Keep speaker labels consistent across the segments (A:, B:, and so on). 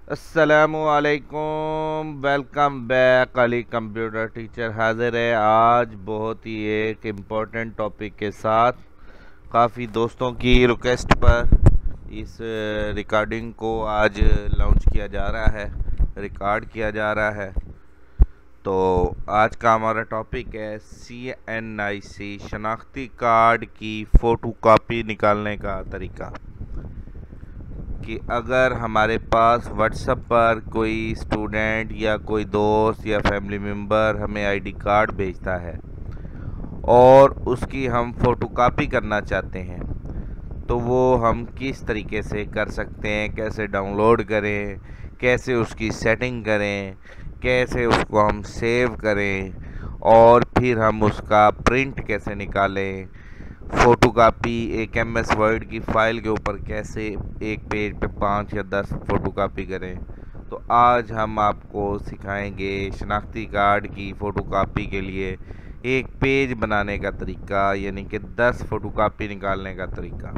A: अस्सलामुअलैकुम, welcome back. Ali computer teacher हाजिर है आज बहुत ही एक इम्पोर्टेंट टॉपिक के साथ। काफ़ी दोस्तों की रिक्वेस्ट पर इस रिकॉर्डिंग को आज लॉन्च किया जा रहा है, रिकॉर्ड किया जा रहा है। तो आज का हमारा टॉपिक है CNIC शनाख्ती कार्ड की फ़ोटोकॉपी निकालने का तरीका। कि अगर हमारे पास व्हाट्सएप पर कोई स्टूडेंट या कोई दोस्त या फैमिली मेम्बर हमें आईडी कार्ड भेजता है और उसकी हम फ़ोटोकॉपी करना चाहते हैं, तो वो हम किस तरीके से कर सकते हैं, कैसे डाउनलोड करें, कैसे उसकी सेटिंग करें, कैसे उसको हम सेव करें और फिर हम उसका प्रिंट कैसे निकालें, फ़ोटोकॉपी एक MS वर्ड की फ़ाइल के ऊपर कैसे एक पेज पे 5 या 10 फ़ोटोकॉपी करें। तो आज हम आपको सिखाएंगे शनाख्ती कार्ड की फ़ोटोकॉपी के लिए एक पेज बनाने का तरीका, यानी कि 10 फ़ोटोकॉपी निकालने का तरीका।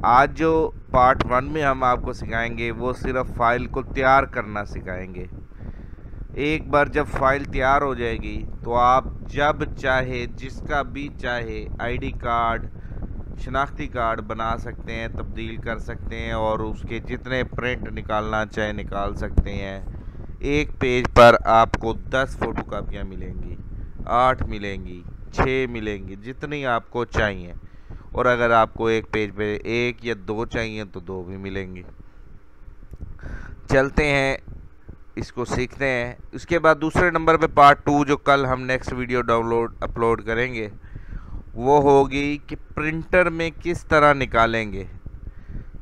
A: आज जो पार्ट 1 में हम आपको सिखाएंगे वो सिर्फ फ़ाइल को तैयार करना सिखाएंगे। एक बार जब फाइल तैयार हो जाएगी तो आप जब चाहे जिसका भी चाहे आईडी कार्ड, शनाख्ती कार्ड बना सकते हैं, तब्दील कर सकते हैं और उसके जितने प्रिंट निकालना चाहे निकाल सकते हैं। एक पेज पर आपको 10 फ़ोटोकॉपियाँ मिलेंगी, 8 मिलेंगी, 6 मिलेंगी, जितनी आपको चाहिए। और अगर आपको एक पेज पे 1 या 2 चाहिए तो 2 भी मिलेंगी। चलते हैं, इसको सीखते हैं। उसके बाद दूसरे नंबर पे पार्ट 2 जो कल हम नेक्स्ट वीडियो अपलोड करेंगे वो होगी कि प्रिंटर में किस तरह निकालेंगे,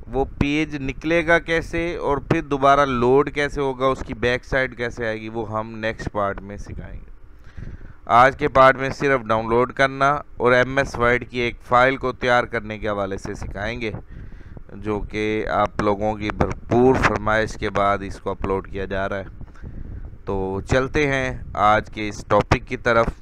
A: वो पेज निकलेगा कैसे और फिर दोबारा लोड कैसे होगा, उसकी बैक साइड कैसे आएगी, वो हम नेक्स्ट पार्ट में सिखाएंगे। आज के पार्ट में सिर्फ डाउनलोड करना और MS वर्ड की एक फ़ाइल को तैयार करने के हवाले से सिखाएंगे, जो कि आप लोगों की भरपूर फरमाइश के बाद इसको अपलोड किया जा रहा है। तो चलते हैं आज के इस टॉपिक की तरफ।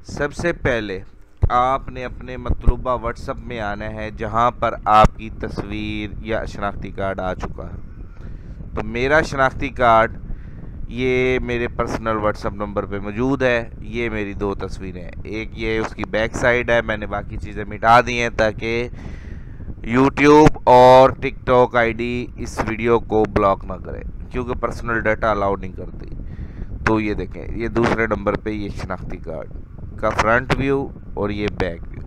A: सबसे पहले आपने अपने मतलूबा व्हाट्सएप में आना है जहां पर आपकी तस्वीर या शनाख्ती कार्ड आ चुका है। तो मेरा शनाख्ती कार्ड ये मेरे पर्सनल व्हाट्सएप नंबर पे मौजूद है। ये मेरी 2 तस्वीरें हैं, एक ये उसकी बैक साइड है, मैंने बाकी चीज़ें मिटा दी हैं ताकि यूट्यूब और टिकटॉक आईडी इस वीडियो को ब्लॉक ना करे, क्योंकि पर्सनल डाटा अलाउड नहीं करती। तो ये देखें, ये दूसरे नंबर पे ये शनाख्ती कार्ड का फ्रंट व्यू और ये बैक व्यू।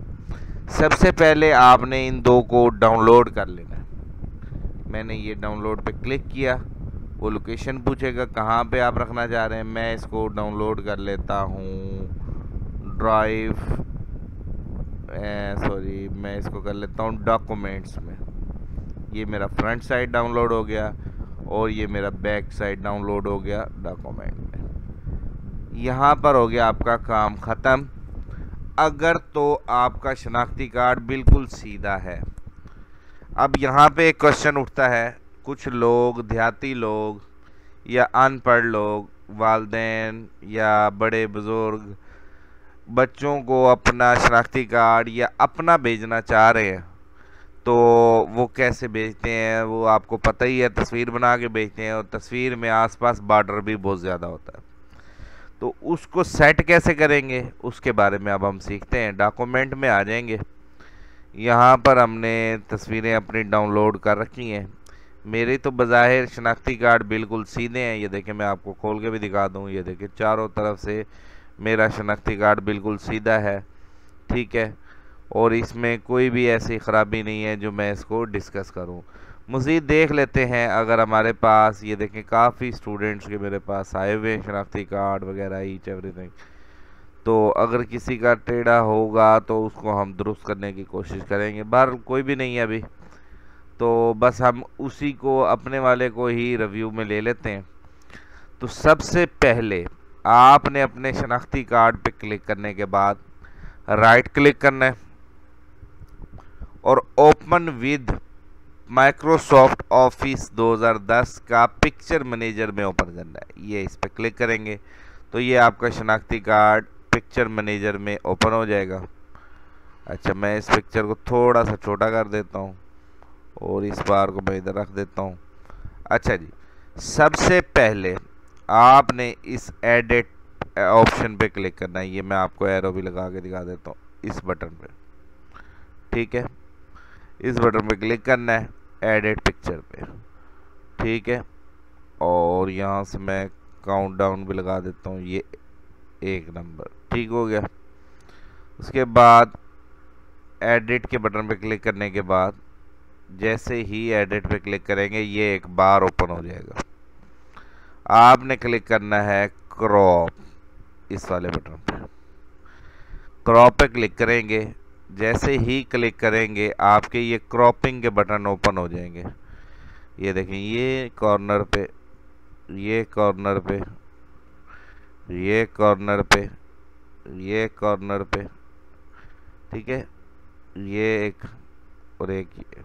A: सबसे पहले आपने इन 2 को डाउनलोड कर लेना है। मैंने ये डाउनलोड पे क्लिक किया, वो लोकेशन पूछेगा कहाँ पे आप रखना चाह रहे हैं। मैं इसको डाउनलोड कर लेता हूँ ड्राइव, सॉरी, मैं इसको कर लेता हूँ डॉक्यूमेंट्स में। ये मेरा फ्रंट साइड डाउनलोड हो गया और ये मेरा बैक साइड डाउनलोड हो गया डॉक्यूमेंट में। यहाँ पर हो गया आपका काम ख़त्म। अगर तो आपका शनाख्ती कार्ड बिल्कुल सीधा है। अब यहाँ पे एक क्वेश्चन उठता है, कुछ लोग, देहाती लोग या अनपढ़ लोग, वालिदैन या बड़े बुज़ुर्ग बच्चों को अपना शनाख्ती कार्ड या अपना भेजना चाह रहे हैं, तो वो कैसे भेजते हैं वो आपको पता ही है, तस्वीर बना के भेजते हैं और तस्वीर में आसपास बॉर्डर भी बहुत ज़्यादा होता है। तो उसको सेट कैसे करेंगे उसके बारे में अब हम सीखते हैं। डॉक्यूमेंट में आ जाएंगे, यहाँ पर हमने तस्वीरें अपनी डाउनलोड कर रखी हैं। मेरे तो बज़ाहिर शनाख्ती कार्ड बिल्कुल सीधे हैं, ये देखें, मैं आपको खोल के भी दिखा दूँ। ये देखें, चारों तरफ से मेरा शनाख्ती कार्ड बिल्कुल सीधा है, ठीक है, और इसमें कोई भी ऐसी ख़राबी नहीं है जो मैं इसको डिस्कस करूं। मज़ीद देख लेते हैं, अगर हमारे पास, ये देखें, काफ़ी स्टूडेंट्स के मेरे पास आए हुए हैं शनाख्ती कार्ड वगैरह ईच एवरीथिंग। तो अगर किसी का टेढ़ा होगा तो उसको हम दुरुस्त करने की कोशिश करेंगे। बाहर कोई भी नहीं है अभी, तो बस हम उसी को, अपने वाले को ही रिव्यू में ले लेते हैं। तो सबसे पहले आपने अपने शनाख्ती कार्ड पे क्लिक करने के बाद राइट क्लिक करना है और ओपन विद माइक्रोसॉफ्ट ऑफिस 2010 का पिक्चर मैनेजर में ओपन करना है। ये इस पर क्लिक करेंगे तो ये आपका शनाख्ती कार्ड पिक्चर मैनेजर में ओपन हो जाएगा। अच्छा, मैं इस पिक्चर को थोड़ा सा छोटा कर देता हूँ और इस बार को मैं इधर रख देता हूँ। अच्छा जी, सबसे पहले आपने इस एडिट ऑप्शन पे क्लिक करना है। ये मैं आपको एरो भी लगा के दिखा देता हूँ, इस बटन पे, ठीक है। इस बटन पे क्लिक करना है, एडिट पिक्चर पे, ठीक है। और यहाँ से मैं काउंटडाउन भी लगा देता हूँ, ये 1 नंबर, ठीक हो गया। उसके बाद एडिट के बटन पे क्लिक करने के बाद जैसे ही एडिट पे क्लिक करेंगे ये एक बार ओपन हो जाएगा। आपने क्लिक करना है क्रॉप, इस वाले बटन पे क्रॉप पे क्लिक करेंगे। जैसे ही क्लिक करेंगे आपके ये क्रॉपिंग के बटन ओपन हो जाएंगे। ये देखें, ये कॉर्नर पे, ये कॉर्नर पे, ये कॉर्नर पे, ये कॉर्नर पे, ठीक है, ये एक और एक ये।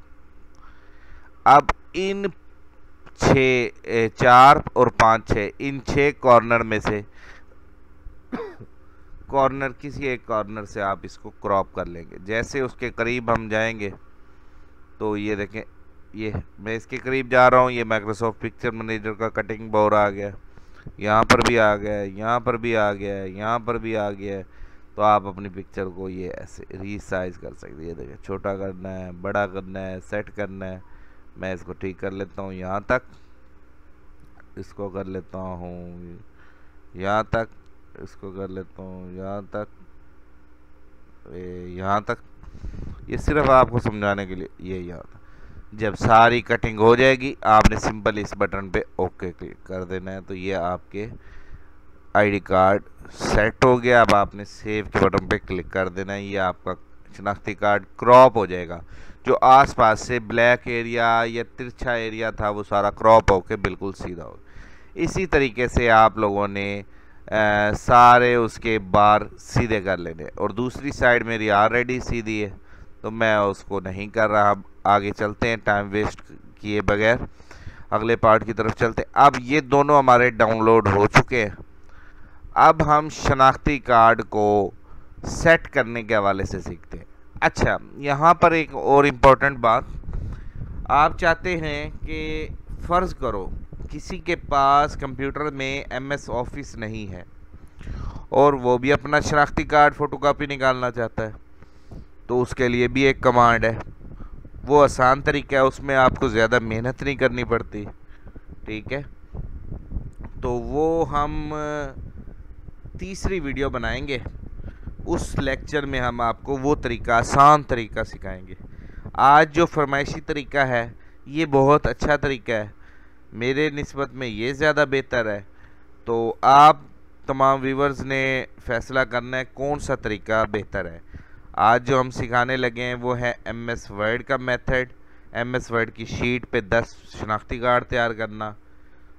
A: अब इन 4 और 5 6 इन 6 कॉर्नर में से कॉर्नर, किसी एक कॉर्नर से आप इसको क्रॉप कर लेंगे। जैसे उसके करीब हम जाएंगे तो ये देखें, ये मैं इसके करीब जा रहा हूँ, ये माइक्रोसॉफ्ट पिक्चर मैनेजर का कटिंग बोर्ड आ गया, यहाँ पर भी आ गया है, यहाँ पर भी आ गया है, यहाँ पर भी आ गया है। तो आप अपनी पिक्चर को ये ऐसे रीसाइज कर सकते हैं। ये देखिए, छोटा करना है, बड़ा करना है, सेट करना है। मैं इसको ठीक कर लेता हूँ यहाँ तक, इसको कर लेता हूँ यहाँ तक, इसको कर लेता हूँ यहाँ तक, यहाँ तक। ये सिर्फ आपको समझाने के लिए ये यहाँ तक। जब सारी कटिंग हो जाएगी आपने सिंपल इस बटन पे ओके क्लिक कर देना है। तो ये आपके आईडी कार्ड सेट हो गया। अब आपने सेव के बटन पे क्लिक कर देना है। ये आपका शनाख्ती कार्ड क्रॉप हो जाएगा। जो आसपास से ब्लैक एरिया या तिरछा एरिया था वो सारा क्रॉप होके बिल्कुल सीधा हो। इसी तरीके से आप लोगों ने सारे उसके बार सीधे कर लेने। और दूसरी साइड मेरी ऑलरेडी सीधी है तो मैं उसको नहीं कर रहा। आगे चलते हैं टाइम वेस्ट किए बगैर, अगले पार्ट की तरफ चलते हैं। अब ये दोनों हमारे डाउनलोड हो चुके हैं। अब हम शनाख्ती कार्ड को सेट करने के हवाले से सीखते हैं। अच्छा, यहाँ पर एक और इम्पोर्टेंट बात, आप चाहते हैं कि फ़र्ज़ करो किसी के पास कंप्यूटर में MS ऑफिस नहीं है और वो भी अपना शनाख्ती कार्ड फ़ोटोकॉपी निकालना चाहता है, तो उसके लिए भी एक कमांड है। वो आसान तरीका है, उसमें आपको ज़्यादा मेहनत नहीं करनी पड़ती, ठीक है। तो वो हम तीसरी वीडियो बनाएंगे, उस लेक्चर में हम आपको वो तरीका, आसान तरीका सिखाएंगे। आज जो फरमाइशी तरीका है ये बहुत अच्छा तरीका है, मेरे निस्बत में ये ज़्यादा बेहतर है। तो आप तमाम व्यूवर्स ने फ़ैसला करना है कौन सा तरीका बेहतर है। आज जो हम सिखाने लगे हैं वो है MS वर्ड का मेथड, MS वर्ड की शीट पे 10 शनाख्ती कार्ड तैयार करना।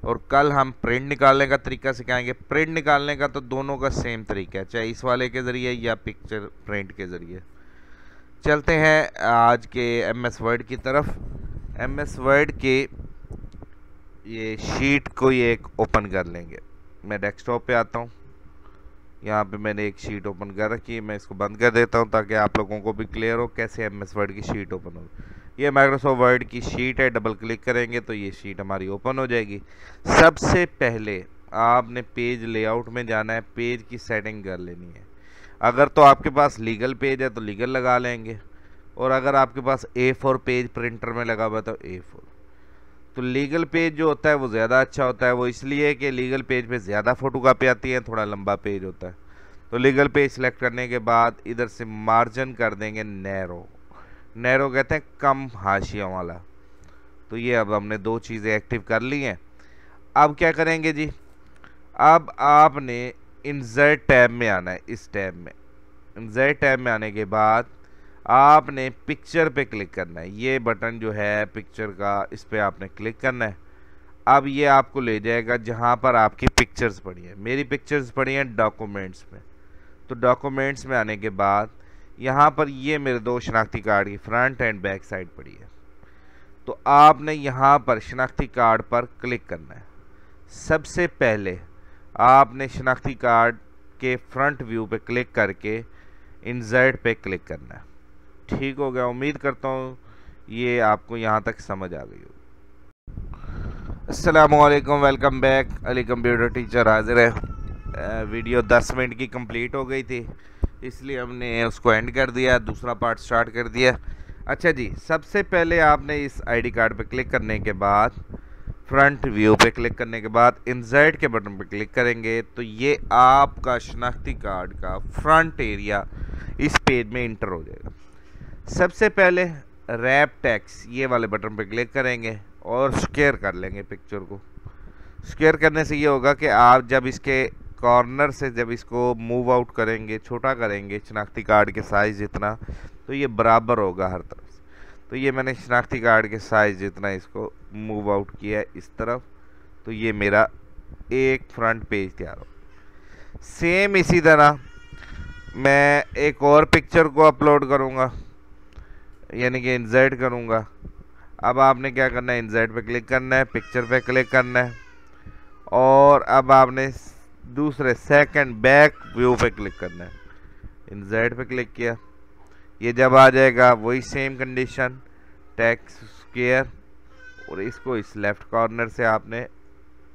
A: और कल हम प्रिंट निकालने का तरीका सिखाएंगे। प्रिंट निकालने का तो दोनों का सेम तरीका है, चाहे इस वाले के ज़रिए या पिक्चर प्रिंट के ज़रिए। चलते हैं आज के MS वर्ड की तरफ। MS वर्ड के ये शीट को ये एक ओपन कर लेंगे। मैं डेस्कटॉप पे आता हूँ, यहाँ पे मैंने एक शीट ओपन कर रखी है। मैं इसको बंद कर देता हूँ ताकि आप लोगों को भी क्लियर हो कैसे MS वर्ड की शीट ओपन हो। ये माइक्रोसॉफ्ट वर्ड की शीट है, डबल क्लिक करेंगे तो ये शीट हमारी ओपन हो जाएगी। सबसे पहले आपने पेज लेआउट में जाना है, पेज की सेटिंग कर लेनी है। अगर तो आपके पास लीगल पेज है तो लीगल लगा लेंगे, और अगर आपके पास A4 पेज प्रिंटर में लगा हुआ तो A4। तो लीगल पेज जो होता है वो ज़्यादा अच्छा होता है। वो इसलिए कि लीगल पेज पे ज़्यादा फ़ोटोकॉपी आती है, थोड़ा लंबा पेज होता है। तो लीगल पेज सेलेक्ट करने के बाद इधर से मार्जिन कर देंगे नैरो। नैरो कहते हैं कम हाशिया वाला। तो ये अब हमने 2 चीज़ें एक्टिव कर ली हैं। अब क्या करेंगे जी, अब आपने इंसर्ट टैब में आना है। इस टैब में, इंसर्ट टैब में आने के बाद आपने पिक्चर पे क्लिक करना है। ये बटन जो है पिक्चर का, इस पर आपने क्लिक करना है। अब ये आपको ले जाएगा जहाँ पर आपकी पिक्चर्स पड़ी हैं। मेरी पिक्चर्स पड़ी हैं डॉक्यूमेंट्स में। तो डॉक्यूमेंट्स में आने के बाद यहाँ पर ये मेरे 2 शनाख्ती कार्ड की फ्रंट एंड बैक साइड पड़ी है। तो आपने यहाँ पर शनाख्ती कार्ड पर क्लिक करना है। सबसे पहले आपने शनाख्ती कार्ड के फ्रंट व्यू पे क्लिक करके इंसर्ट पे क्लिक करना है। ठीक हो गया, उम्मीद करता हूँ ये आपको यहाँ तक समझ आ गई हो। अस्सलामुअलैकुम, welcome back. Ali computer teacher हाजिर है। वीडियो 10 मिनट की कंप्लीट हो गई थी, इसलिए हमने उसको एंड कर दिया, दूसरा पार्ट स्टार्ट कर दिया। अच्छा जी, सबसे पहले आपने इस आईडी कार्ड पे क्लिक करने के बाद, फ्रंट व्यू पे क्लिक करने के बाद इंसर्ट के बटन पे क्लिक करेंगे तो ये आपका शनाख्ती कार्ड का फ्रंट एरिया इस पेज में इंटर हो जाएगा। सबसे पहले रैप टेक्स्ट ये वाले बटन पे क्लिक करेंगे और स्केयर कर लेंगे पिक्चर को। स्केयर करने से ये होगा कि आप जब इसके कॉर्नर से जब इसको मूव आउट करेंगे, छोटा करेंगे शनाख्ती कार्ड के साइज़ जितना, तो ये बराबर होगा हर तरफ से। तो ये मैंने शनाख्ती कार्ड के साइज़ जितना इसको मूव आउट किया है इस तरफ, तो ये मेरा एक फ्रंट पेज तैयार हो। सेम इसी तरह मैं एक और पिक्चर को अपलोड करूँगा, यानी कि इंसर्ट करूँगा। अब आपने क्या करना है, इंसर्ट पे क्लिक करना है, पिक्चर पे क्लिक करना है और अब आपने दूसरे सेकंड बैक व्यू पे क्लिक करना है। इंसर्ट पे क्लिक किया, ये जब आ जाएगा वही सेम कंडीशन, टेक्स्ट स्क्वायर, और इसको इस लेफ्ट कॉर्नर से आपने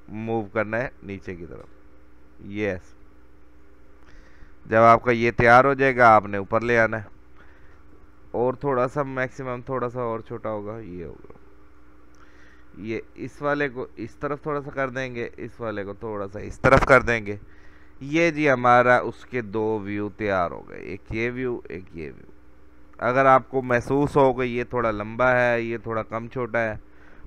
A: मूव करना है नीचे की तरफ। यस, जब आपका ये तैयार हो जाएगा आपने ऊपर ले आना है और थोड़ा सा मैक्सिमम थोड़ा सा और छोटा होगा, ये होगा। ये इस वाले को इस तरफ थोड़ा सा कर देंगे, इस वाले को थोड़ा सा इस तरफ कर देंगे। ये जी हमारा उसके दो व्यू तैयार हो गए, एक ये व्यू एक ये व्यू। अगर आपको महसूस हो कि ये थोड़ा लंबा है, ये थोड़ा कम छोटा है,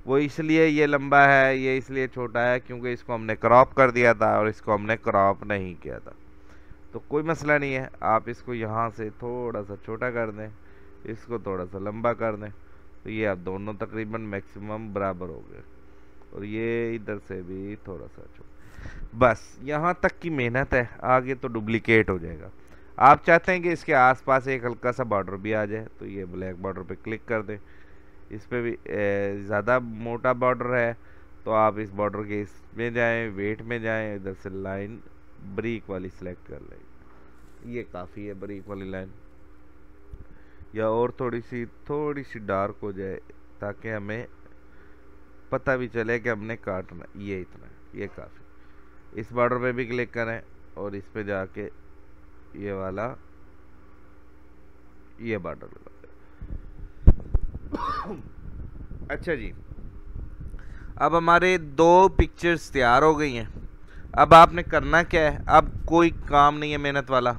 A: वो इसलिए ये लंबा है, ये इसलिए छोटा है क्योंकि इसको हमने क्रॉप कर दिया था और इसको हमने क्रॉप नहीं किया था। तो कोई मसला नहीं है, आप इसको यहाँ से थोड़ा सा छोटा कर दें, इसको थोड़ा सा लंबा कर दें, तो ये आप दोनों तकरीबन मैक्सिमम बराबर हो गए। और ये इधर से भी थोड़ा सा छोटा। बस यहाँ तक की मेहनत है, आगे तो डुप्लीकेट हो जाएगा। आप चाहते हैं कि इसके आसपास एक हल्का सा बॉर्डर भी आ जाए, तो ये ब्लैक बॉर्डर पे क्लिक कर दें। इस पर भी ज़्यादा मोटा बॉर्डर है तो आप इस बॉर्डर के इसमें जाएँ, वेट में जाएँ, इधर से लाइन ब्रीक वाली सिलेक्ट कर लें। ये काफ़ी है ब्रीक वाली लाइन, या और थोड़ी सी डार्क हो जाए ताकि हमें पता भी चले कि हमने काटना। ये इतना, ये काफ़ी। इस बॉर्डर पे भी क्लिक करें और इस पे जाके ये वाला ये बॉर्डर लगा दें। अच्छा जी, अब हमारे दो पिक्चर्स तैयार हो गई हैं। अब आपने करना क्या है, अब कोई काम नहीं है मेहनत वाला,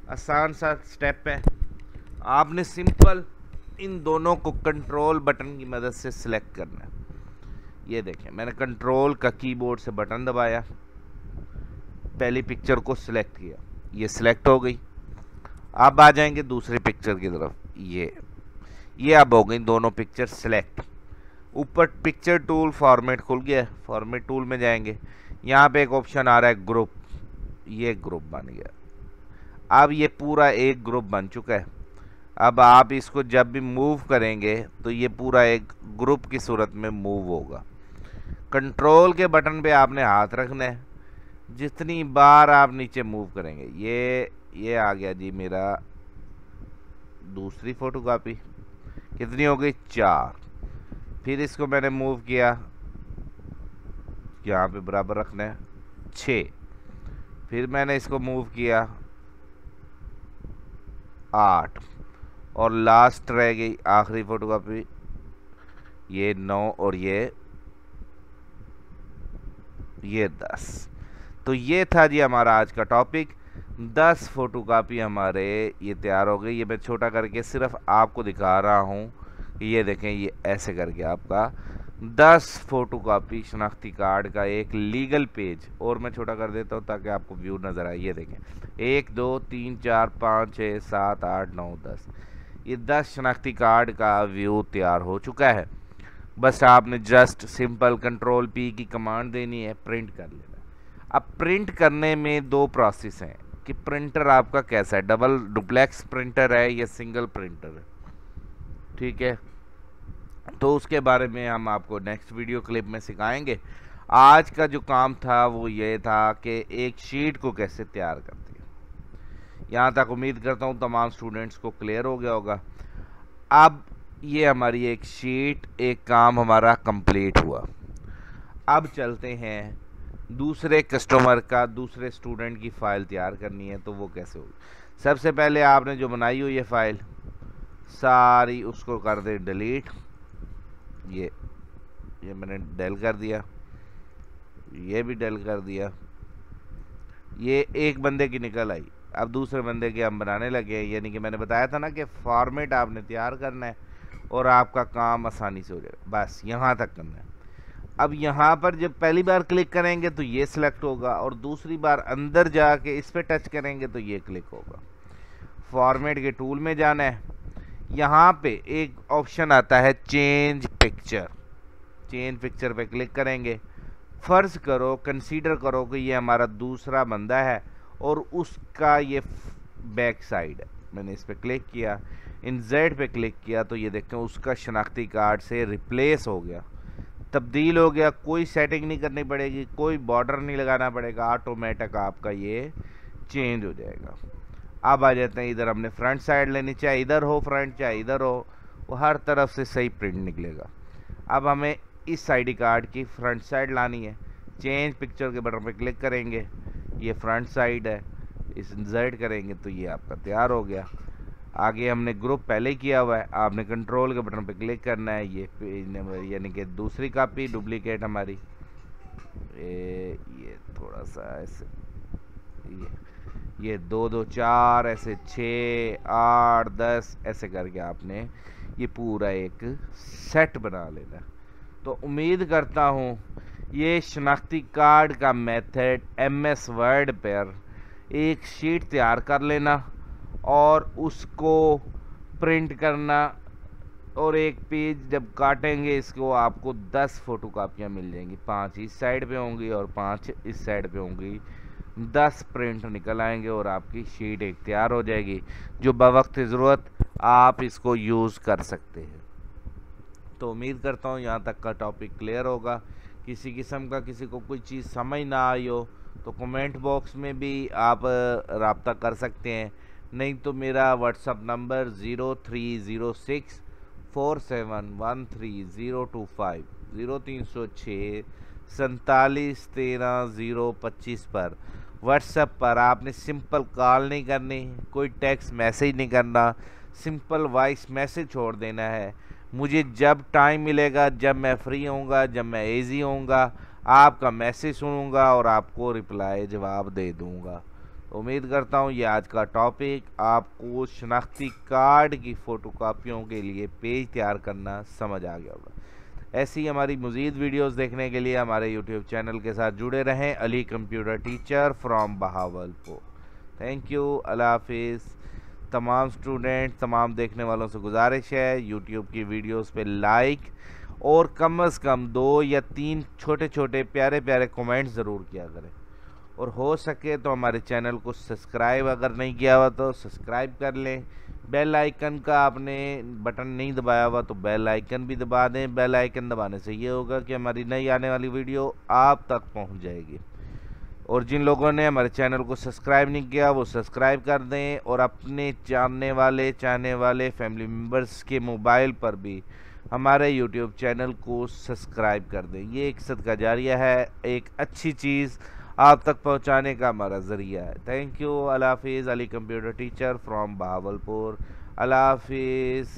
A: आसान सा स्टेप है। आपने सिंपल इन दोनों को कंट्रोल बटन की मदद से सिलेक्ट करना है। ये देखें, मैंने कंट्रोल का कीबोर्ड से बटन दबाया, पहली पिक्चर को सिलेक्ट किया, ये सिलेक्ट हो गई। अब आ जाएंगे दूसरी पिक्चर की तरफ, ये अब हो गई दोनों पिक्चर सिलेक्ट। ऊपर पिक्चर टूल फॉर्मेट खुल गया, फॉर्मेट टूल में जाएंगे, यहाँ पे एक ऑप्शन आ रहा है ग्रुप, ये ग्रुप बन गया। अब ये पूरा एक ग्रुप बन चुका है। अब आप इसको जब भी मूव करेंगे तो ये पूरा एक ग्रुप की सूरत में मूव होगा। कंट्रोल के बटन पे आपने हाथ रखना है, जितनी बार आप नीचे मूव करेंगे। ये आ गया जी मेरा दूसरी फोटोकॉपी, कितनी हो गई 4। फिर इसको मैंने मूव किया, यहाँ पे बराबर रखना है 6। फिर मैंने इसको मूव किया 8 और लास्ट रह गई आखिरी फोटोकॉपी, ये 9 और ये 10। तो ये था जी हमारा आज का टॉपिक। 10 फोटोकॉपी हमारे ये तैयार हो गई। ये मैं छोटा करके सिर्फ आपको दिखा रहा हूँ, ये देखें, ये ऐसे करके आपका 10 फोटोकॉपी शनाख्ती कार्ड का एक लीगल पेज। और मैं छोटा कर देता हूँ ताकि आपको व्यू नज़र आए। ये देखें, 1 2 3 4 5 6 7 8 9 10, ये 10 शनाख्ती कार्ड का व्यू तैयार हो चुका है। बस आपने जस्ट सिंपल कंट्रोल पी की कमांड देनी है, प्रिंट कर लेना। अब प्रिंट करने में दो प्रोसेस हैं कि प्रिंटर आपका कैसा है, डबल डुप्लेक्स प्रिंटर है या सिंगल प्रिंटर है, ठीक है। तो उसके बारे में हम आपको नेक्स्ट वीडियो क्लिप में सिखाएंगे। आज का जो काम था वो ये था कि एक शीट को कैसे तैयार करते हैं। यहाँ तक उम्मीद करता हूँ तमाम स्टूडेंट्स को क्लियर हो गया होगा। अब ये हमारी एक शीट, एक काम हमारा कंप्लीट हुआ। अब चलते हैं दूसरे कस्टमर का, दूसरे स्टूडेंट की फ़ाइल तैयार करनी है तो वो कैसे होगी। सबसे पहले आपने जो बनाई हुई है फ़ाइल सारी उसको कर दे डिलीट। ये मैंने डेल कर दिया, ये भी डेल कर दिया। ये एक बंदे की निकल आई। अब दूसरे बंदे के हम बनाने लगे हैं, यानी कि मैंने बताया था ना कि फॉर्मेट आपने तैयार करना है और आपका काम आसानी से हो जाएगा। बस यहाँ तक करना है। अब यहाँ पर जब पहली बार क्लिक करेंगे तो ये सिलेक्ट होगा और दूसरी बार अंदर जाके इस पर टच करेंगे तो ये क्लिक होगा। फॉर्मेट के टूल में जाना है, यहाँ पे एक ऑप्शन आता है चेंज पिक्चर। चेंज पिक्चर पे क्लिक करेंगे। फ़र्ज़ करो, कंसीडर करो कि ये हमारा दूसरा बंदा है और उसका ये बैक साइड है। मैंने इस पर क्लिक किया, इंसर्ट पे क्लिक किया तो ये देखें उसका शनाख्ती कार्ड से रिप्लेस हो गया, तब्दील हो गया। कोई सेटिंग नहीं करनी पड़ेगी, कोई बॉर्डर नहीं लगाना पड़ेगा, ऑटोमेटिक आपका ये चेंज हो जाएगा। अब आ जाते हैं इधर, हमने फ्रंट साइड लेनी, चाहे इधर हो फ्रंट चाहे इधर हो, वो हर तरफ से सही प्रिंट निकलेगा। अब हमें इस आईडी कार्ड की फ्रंट साइड लानी है। चेंज पिक्चर के बटन पे क्लिक करेंगे, ये फ्रंट साइड है, इस इंसर्ट करेंगे तो ये आपका तैयार हो गया। आगे हमने ग्रुप पहले ही किया हुआ है, आपने कंट्रोल के बटन पे क्लिक करना है। ये पेज नंबर यानी कि दूसरी कापी डुप्लीकेट हमारी, ये थोड़ा सा ऐसे, ये 2 2 4 ऐसे 6 8 10 ऐसे करके आपने ये पूरा एक सेट बना लेना। तो उम्मीद करता हूँ ये शनाख्ती कार्ड का मेथड MS वर्ड पर एक शीट तैयार कर लेना और उसको प्रिंट करना, और एक पेज जब काटेंगे इसको आपको 10 फोटो कापियाँ मिल जाएंगी। 5 इस साइड पे होंगी और 5 इस साइड पे होंगी। 10 प्रिंट निकल आएंगे और आपकी शीट एक तैयार हो जाएगी जो बवक्त ज़रूरत आप इसको यूज़ कर सकते हैं। तो उम्मीद करता हूँ यहाँ तक का टॉपिक क्लियर होगा। किसी किस्म का किसी को कोई चीज़ समझ ना आई हो तो कमेंट बॉक्स में भी आप रब्ता कर सकते हैं, नहीं तो मेरा व्हाट्सअप नंबर 0306 4713 025 0306 4713 025 पर व्हाट्सएप पर आपने सिंपल कॉल नहीं करनी, कोई टेक्स्ट मैसेज नहीं करना, सिंपल वॉइस मैसेज छोड़ देना है। मुझे जब टाइम मिलेगा, जब मैं फ्री होऊंगा, जब मैं इजी होऊंगा, आपका मैसेज सुनूंगा और आपको रिप्लाई जवाब दे दूंगा। उम्मीद करता हूँ ये आज का टॉपिक आपको शनाख्ती कार्ड की फ़ोटोकॉपियों के लिए पेज तैयार करना समझ आ गया होगा। ऐसी हमारी मज़ीद वीडियोस देखने के लिए हमारे यूट्यूब चैनल के साथ जुड़े रहें। Ali computer teacher from Bahawalpur. Thank you, अल्लाह हाफिज़। तमाम स्टूडेंट, तमाम देखने वालों से गुजारिश है यूट्यूब की वीडियोस पे लाइक और कम से कम 2 या 3 छोटे छोटे प्यारे प्यारे कमेंट्स ज़रूर किया करें, और हो सके तो हमारे चैनल को सब्सक्राइब अगर नहीं किया हुआ तो सब्सक्राइब कर लें। बेल आइकन का आपने बटन नहीं दबाया हुआ तो बेल आइकन भी दबा दें। बेल आइकन दबाने से ये होगा कि हमारी नई आने वाली वीडियो आप तक पहुंच जाएगी। और जिन लोगों ने हमारे चैनल को सब्सक्राइब नहीं किया वो सब्सक्राइब कर दें और अपने चाहने वाले फैमिली मेम्बर्स के मोबाइल पर भी हमारे यूट्यूब चैनल को सब्सक्राइब कर दें। ये एक सदका जारिया है, एक अच्छी चीज़ आप तक पहुंचाने का हमारा ज़रिया है। थैंक यू, अल्लाह हाफिज़। Ali computer teacher from Bahawalpur. अल्लाह हाफिज़।